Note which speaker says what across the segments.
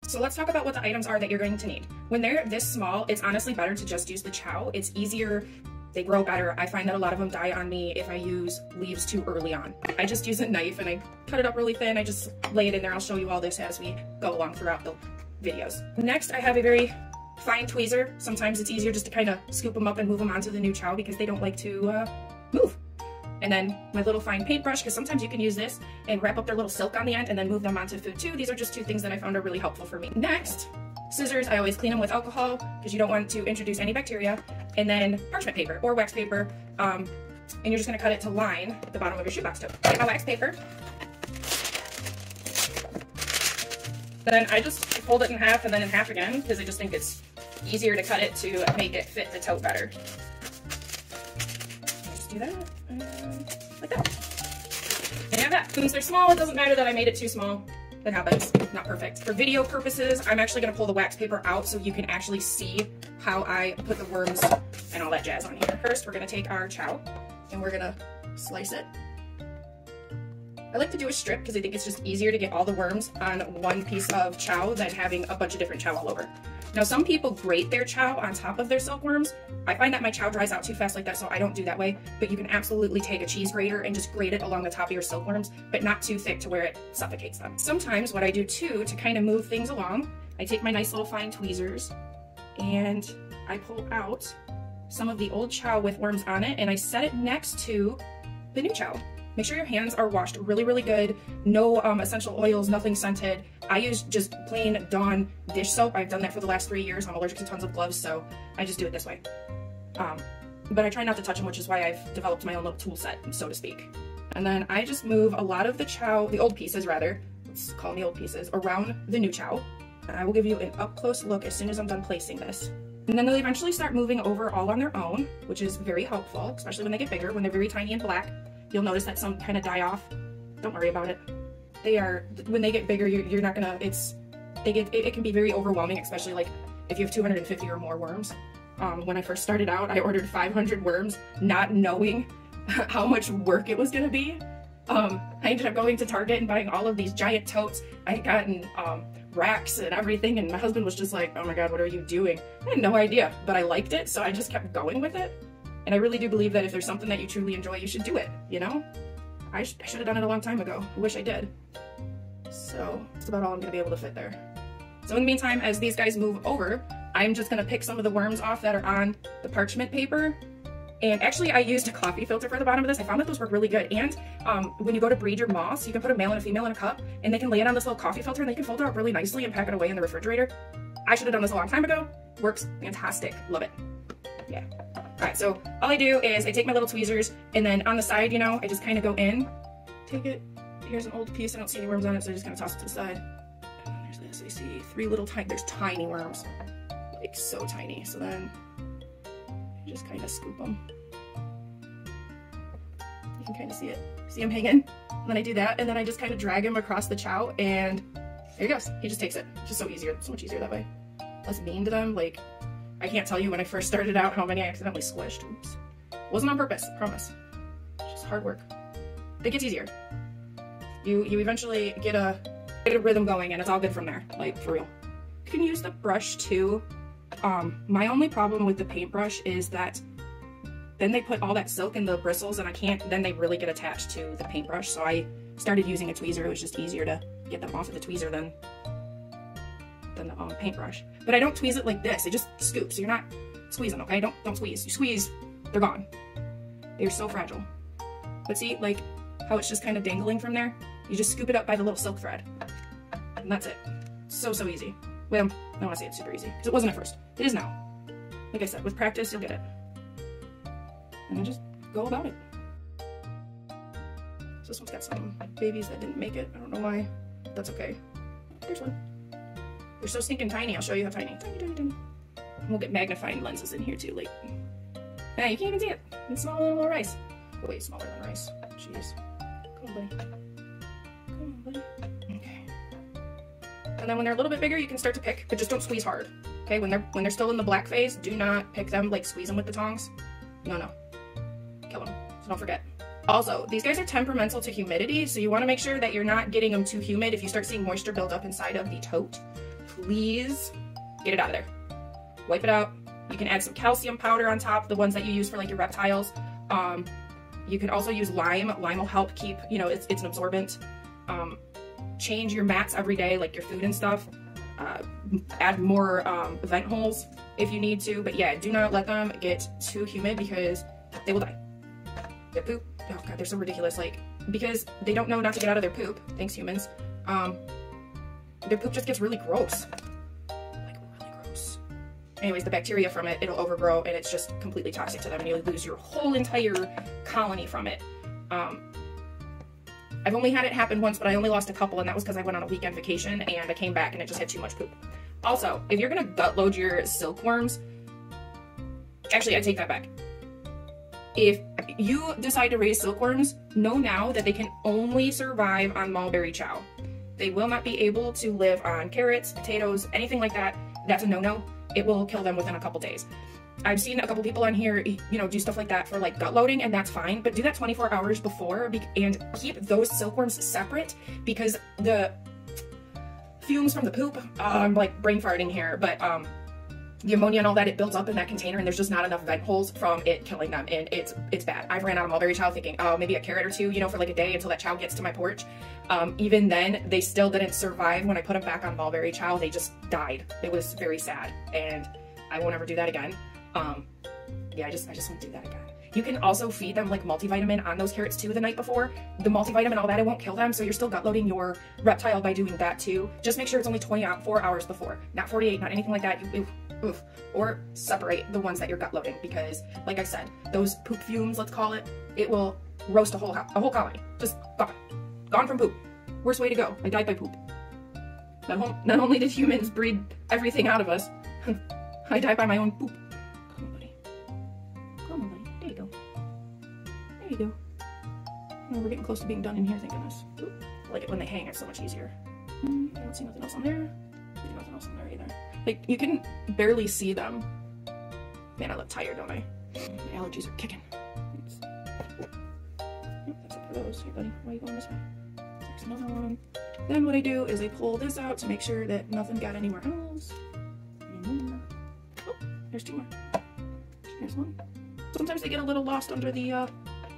Speaker 1: So let's talk about what the items are that you're going to need. When they're this small, it's honestly better to just use the chow. It's easier, they grow better. I find that a lot of them die on me if I use leaves too early on. I just use a knife and I cut it up really thin. I just lay it in there. I'll show you all this as we go along throughout the videos. Next, I have a very fine tweezer. Sometimes it's easier just to kind of scoop them up and move them onto the new chow because they don't like to move. And then my little fine paintbrush, because sometimes you can use this and wrap up their little silk on the end and then move them onto food too. These are just two things that I found are really helpful for me. Next, scissors. I always clean them with alcohol because you don't want to introduce any bacteria. And then parchment paper or wax paper. And you're just gonna cut it to line the bottom of your shoebox tote. Get my wax paper. Then I just fold it in half and then in half again because I just think it's easier to cut it to make it fit the tote better. Just do that. Like that. And you have that. Since they're small, it doesn't matter that I made it too small. That happens. Not perfect. For video purposes, I'm actually going to pull the wax paper out so you can actually see how I put the worms and all that jazz on here. First, we're going to take our chow and we're going to slice it. I like to do a strip because I think it's just easier to get all the worms on one piece of chow than having a bunch of different chow all over. Now, some people grate their chow on top of their silkworms. I find that my chow dries out too fast like that, so I don't do that way. But you can absolutely take a cheese grater and just grate it along the top of your silkworms, but not too thick to where it suffocates them. Sometimes what I do too, to kind of move things along, I take my nice little fine tweezers and I pull out some of the old chow with worms on it and I set it next to the new chow. Make sure your hands are washed really, really good. No essential oils, nothing scented. I use just plain Dawn dish soap. I've done that for the last 3 years. I'm allergic to tons of gloves, so I just do it this way. But I try not to touch them, which is why I've developed my own little tool set, so to speak. And then I just move a lot of the chow, the old pieces rather, let's call them the old pieces, around the new chow. And I will give you an up-close look as soon as I'm done placing this. And then they'll eventually start moving over all on their own, which is very helpful, especially when they get bigger. When they're very tiny and black, you'll notice that some kind of die off. Don't worry about it. They are, when they get bigger, you're not gonna, it can be very overwhelming, especially like if you have 250 or more worms. When I first started out, I ordered 500 worms, not knowing how much work it was gonna be. I ended up going to Target and buying all of these giant totes. I had gotten racks and everything, and my husband was just like, oh my god, what are you doing? I had no idea, but I liked it, so I just kept going with it. And I really do believe that if there's something that you truly enjoy, you should do it, you know? I should have done it a long time ago. I wish I did. So that's about all I'm gonna be able to fit there. So in the meantime, as these guys move over, I'm just gonna pick some of the worms off that are on the parchment paper. And actually I used a coffee filter for the bottom of this. I found that those work really good. And when you go to breed your moths, you can put a male and a female in a cup and they can lay it on this little coffee filter and they can fold it up really nicely and pack it away in the refrigerator. I should have done this a long time ago. Works fantastic. Love it. Yeah. Alright, so all I do is I take my little tweezers and then on the side, you know, I just kind of go in, take it, here's an old piece, I don't see any worms on it, so I just kind of toss it to the side. And there's this, I see three little there's tiny worms, like so tiny, so then I just kind of scoop them. You can kind of see it, see him hanging? And then I do that, and then I just kind of drag him across the chow, and there he goes, he just takes it. It's just so easier, so much easier that way. Less mean to them, like, I can't tell you when I first started out how many I accidentally squished. Oops. Wasn't on purpose, I promise. It's just hard work. It gets easier. You eventually get a rhythm going and it's all good from there, like for real. You can use the brush too. My only problem with the paintbrush is that then they put all that silk in the bristles and then they really get attached to the paintbrush. So I started using a tweezer. It was just easier to get them off of the tweezer than the paintbrush. But I don't tweeze it like this, it just scoops. So you're not squeezing, okay? Don't squeeze. You squeeze, they're gone. They're so fragile. But see, like how it's just kind of dangling from there? You just scoop it up by the little silk thread. And that's it. So easy. Well, I don't want to say it's super easy, because it wasn't at first. It is now. Like I said, with practice, you'll get it. And I just go about it. So this one's got some babies that didn't make it. I don't know why. That's okay. Here's one. They're so stinking tiny. I'll show you how tiny. Tiny. And we'll get magnifying lenses in here too. Like, yeah, you can't even see it. It's smaller than a little rice. Oh, way smaller than rice. Jeez. Come on, buddy. Come on, buddy. Okay. And then when they're a little bit bigger, you can start to pick, but just don't squeeze hard. Okay, when they're still in the black phase, do not pick them, like squeeze them with the tongs. No. Kill them. So don't forget. Also, these guys are temperamental to humidity, so you want to make sure that you're not getting them too humid. If you start seeing moisture build up inside of the tote, please get it out of there. Wipe it out. You can add some calcium powder on top, the ones that you use for like your reptiles. You can also use lime. Lime will help keep, you know, it's an absorbent. Change your mats every day, like your food and stuff. Add more vent holes if you need to. But yeah, do not let them get too humid because they will die. Their poop, oh god, they're so ridiculous. Like, because they don't know not to get out of their poop. Thanks, humans. Their poop just gets really gross. Like, really gross. Anyways, the bacteria from it, it'll overgrow and it's just completely toxic to them and you'll lose your whole entire colony from it. I've only had it happen once, but I only lost a couple, and that was because I went on a weekend vacation and I came back and it just had too much poop. Also, if you're gonna gut load your silkworms, actually, I take that back. If you decide to raise silkworms, know now that they can only survive on mulberry chow. They will not be able to live on carrots, potatoes, anything like that. That's a no-no. It will kill them within a couple days. I've seen a couple people on here, you know, do stuff like that for like gut loading, and that's fine, but do that 24 hours before and keep those silkworms separate because the fumes from the poop, I'm like brain farting here, but the ammonia and all that, it builds up in that container and there's just not enough vent holes from it killing them, and it's bad. I've ran out of mulberry chow thinking, oh, maybe a carrot or two, you know, for like a day until that chow gets to my porch. Even then, they still didn't survive. When I put them back on mulberry chow, they just died. It was very sad, and I won't ever do that again. Yeah, I just won't do that again. You can also feed them like multivitamin on those carrots too the night before. The multivitamin, all that, it won't kill them, so you're still gut loading your reptile by doing that too. Just make sure it's only 24 hours before, not 48, not anything like that. Oof. Or separate the ones that you're gut loading because, like I said, those poop fumes, let's call it, it will roast a whole colony. Just gone from poop. Worst way to go. I died by poop. Not only did humans breed everything out of us, I died by my own poop. Come on, buddy. Come on, buddy. There you go. There you go. Oh, we're getting close to being done in here, thank goodness. Ooh, I like it when they hang, it's so much easier. I don't see nothing else on there. There's nothing else on there either. Like, you can barely see them. Man, I look tired, don't I? My allergies are kicking. Oops. Yep, that's it for those. Here, buddy. Why are you going this way? There's another one. Then what I do is I pull this out to make sure that nothing got anywhere else. Oh, there's two more. Here's one. Sometimes they get a little lost under the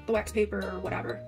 Speaker 1: wax paper or whatever.